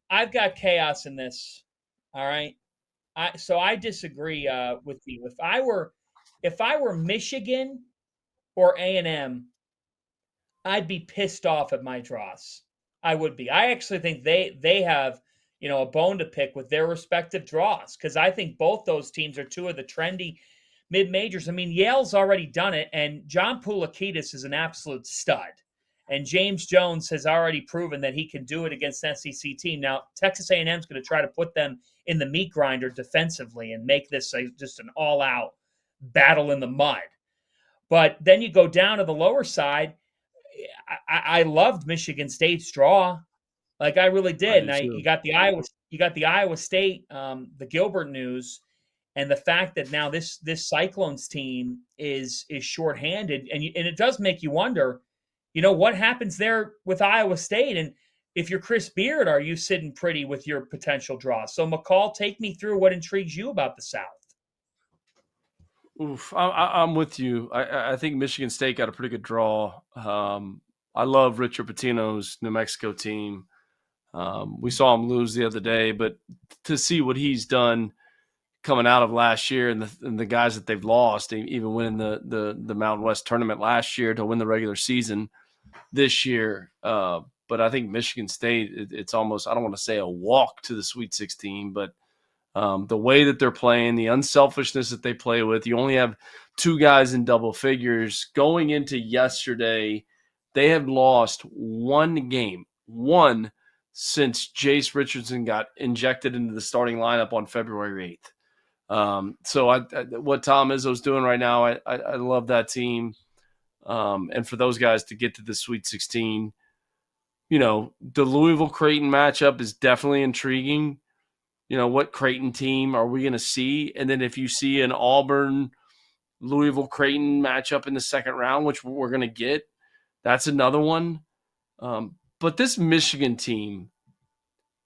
I've got chaos in this. All right. So I disagree with you. If I were Michigan or A&M, I'd be pissed off at my draws. I would be. I actually think they have, a bone to pick with their respective draws because I think both those teams are two of the trendy mid majors. I mean, Yale's already done it, and John Poulakidis is an absolute stud. And James Jones has already proven that he can do it against an SEC team. Now, Texas A&M is going to try to put them in the meat grinder defensively and make this just an all-out battle in the mud. But then you go down to the lower side. I loved Michigan State's draw. Like I really did. And you got the Iowa State, the Gilbert news, and the fact that now this Cyclones team is shorthanded, and it does make you wonder, what happens there with Iowa State, and if you're Chris Beard, are you sitting pretty with your potential draw? So McCall, take me through what intrigues you about the South. Oof, I'm with you. I think Michigan State got a pretty good draw. I love Richard Pitino's New Mexico team. We saw him lose the other day, but to see what he's done coming out of last year and the guys that they've lost, even winning the Mountain West tournament last year to win the regular season this year. But I think Michigan State, it's almost, I don't want to say a walk to the Sweet 16, but the way that they're playing, the unselfishness that they play with. You only have two guys in double figures. Going into yesterday, they have lost one game, since Jace Richardson got injected into the starting lineup on February 8th. So what Tom Izzo's doing right now, I love that team. And for those guys to get to the Sweet 16, the Louisville-Creighton matchup is definitely intriguing. What Creighton team are we going to see? And then if you see an Auburn-Louisville-Creighton matchup in the second round, which we're going to get, that's another one. But this Michigan team,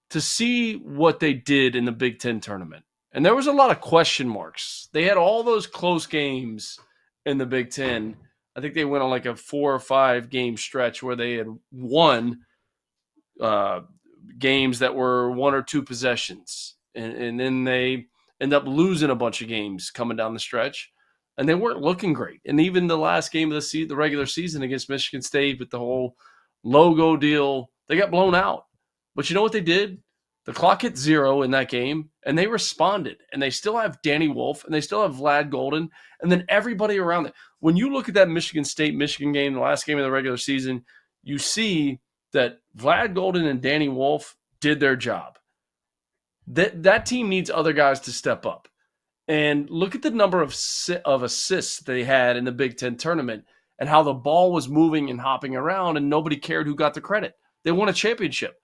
to see what they did in the Big Ten tournament, and there was a lot of question marks. They had all those close games in the Big Ten. I think they went on like a 4 or 5 game stretch where they had won games that were 1 or 2 possessions. And then they end up losing a bunch of games coming down the stretch. And they weren't looking great. And even the last game of the regular season against Michigan State with the whole logo deal, they got blown out. But you know what they did? The clock hit 0 in that game, and they responded. And they still have Danny Wolf, and they still have Vlad Golden, and then everybody around it. When you look at that Michigan State-Michigan game, the last game of the regular season, you see that Vlad Golden and Danny Wolf did their job. That team needs other guys to step up. And look at the number of assists they had in the Big Ten tournament and how the ball was moving and hopping around and nobody cared who got the credit. They won a championship.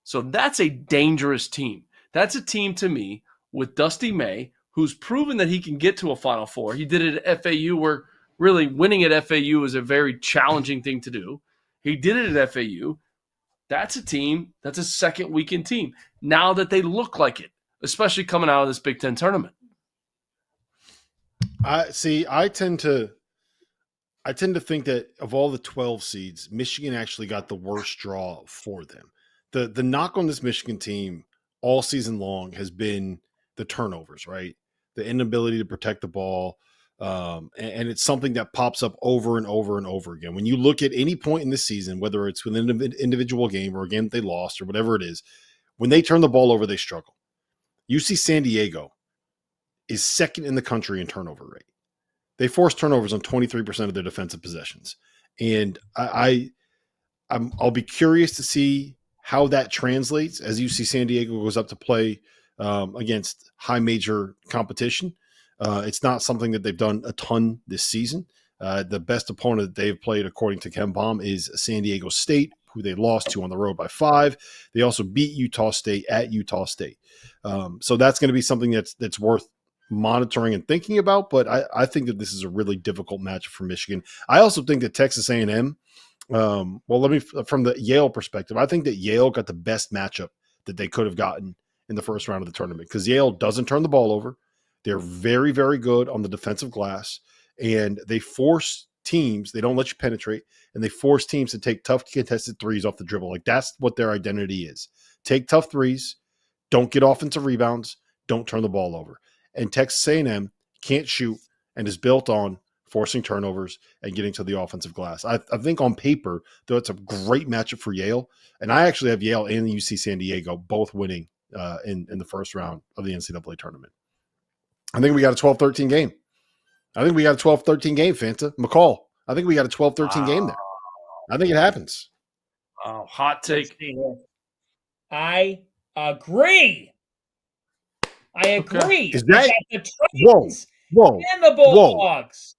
So that's a dangerous team. That's a team to me with Dusty May, who's proven that he can get to a Final Four. He did it at FAU, where really winning at FAU is a very challenging thing to do. He did it at FAU. That's a team that's a second weekend team now that they look like it, especially coming out of this Big Ten tournament. I tend to think that of all the 12 seeds, Michigan actually got the worst draw for them. The knock on this Michigan team all season long has been the turnovers, right? The inability to protect the ball. And it's something that pops up over and over and over again. When you look at any point in this season, whether it's within an individual game or a game that they lost or whatever it is, when they turn the ball over, they struggle. UC San Diego is second in the country in turnover rate. They force turnovers on 23% of their defensive possessions. And I'll be curious to see how that translates as UC San Diego goes up to play against high major competition. It's not something that they've done a ton this season. The best opponent that they've played, according to Ken Baum, is San Diego State, who they lost to on the road by 5. They also beat Utah State at Utah State. So that's going to be something that's worth monitoring and thinking about. But I think that this is a really difficult matchup for Michigan. I also think that Texas A&M, from the Yale perspective, I think that Yale got the best matchup that they could have gotten in the first round of the tournament because Yale doesn't turn the ball over. They're very, very good on the defensive glass, and they force teams. They don't let you penetrate, and they force teams to take tough contested threes off the dribble. Like that's what their identity is. Take tough threes. Don't get offensive rebounds. Don't turn the ball over. And Texas A&M can't shoot and is built on forcing turnovers and getting to the offensive glass. I think on paper, though, it's a great matchup for Yale. And I actually have Yale and UC San Diego both winning in the first round of the NCAA tournament. I think we got a 12-13 game. Fanta. McCall. I think we got a 12-13 game there. I think it happens. Oh, hot take. I agree. Okay. Is that the Titans and the Bulldogs?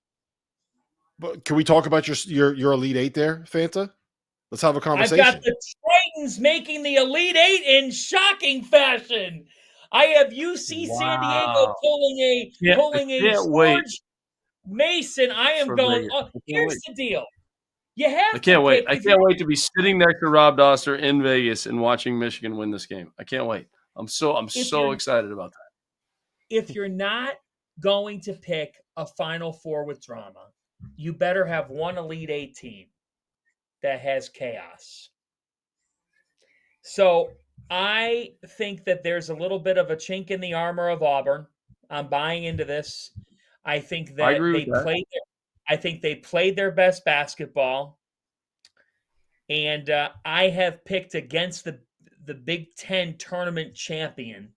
But can we talk about your Elite Eight there, Fanta? Let's have a conversation. I've got the Titans making the Elite Eight in shocking fashion. I have UC San Diego pulling a George Mason. I am going. Here's the deal. You have. I can't wait. I can't wait to be sitting next to Rob Doster in Vegas and watching Michigan win this game. I can't wait. I'm so excited about that. If you're not going to pick a Final Four with drama, you better have one Elite Eight team that has chaos. So I think that there's a little bit of a chink in the armor of Auburn. I'm buying into this. I think that they played their best basketball, and I have picked against the Big Ten tournament champion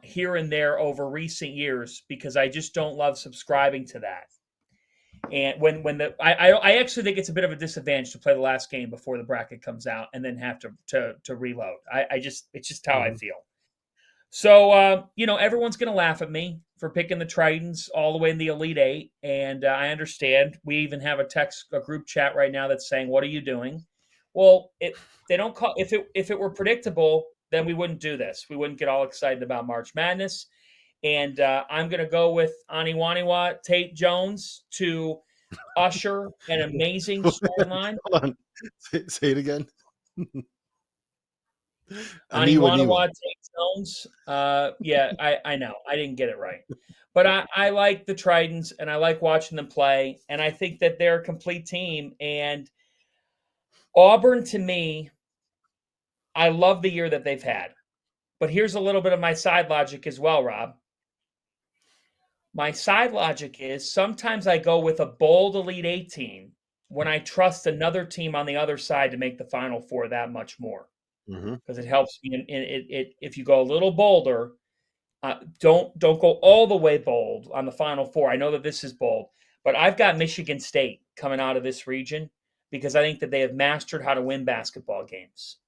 here and there over recent years because I just don't love subscribing to that. And I actually think it's a bit of a disadvantage to play the last game before the bracket comes out and then have to reload. It's just how I feel. So everyone's going to laugh at me for picking the Tritons all the way in the Elite Eight, and I understand. We even have a group chat right now that's saying, "What are you doing?" Well, if it were predictable, then we wouldn't do this. We wouldn't get all excited about March Madness. And I'm going to go with Aniwaniwa Tate Jones to usher an amazing storyline. Hold on. Say it again. Aniwaniwa Tate Jones. Yeah, I know. I didn't get it right. But I like the Tritons, and I like watching them play. And I think that they're a complete team. And Auburn, to me, I love the year that they've had. But here's a little bit of my side logic as well, Rob. My side logic is sometimes I go with a bold Elite Eight team when I trust another team on the other side to make the Final Four that much more. Because it helps me. If you go a little bolder, don't go all the way bold on the Final Four. I know that this is bold, but I've got Michigan State coming out of this region because I think that they have mastered how to win basketball games.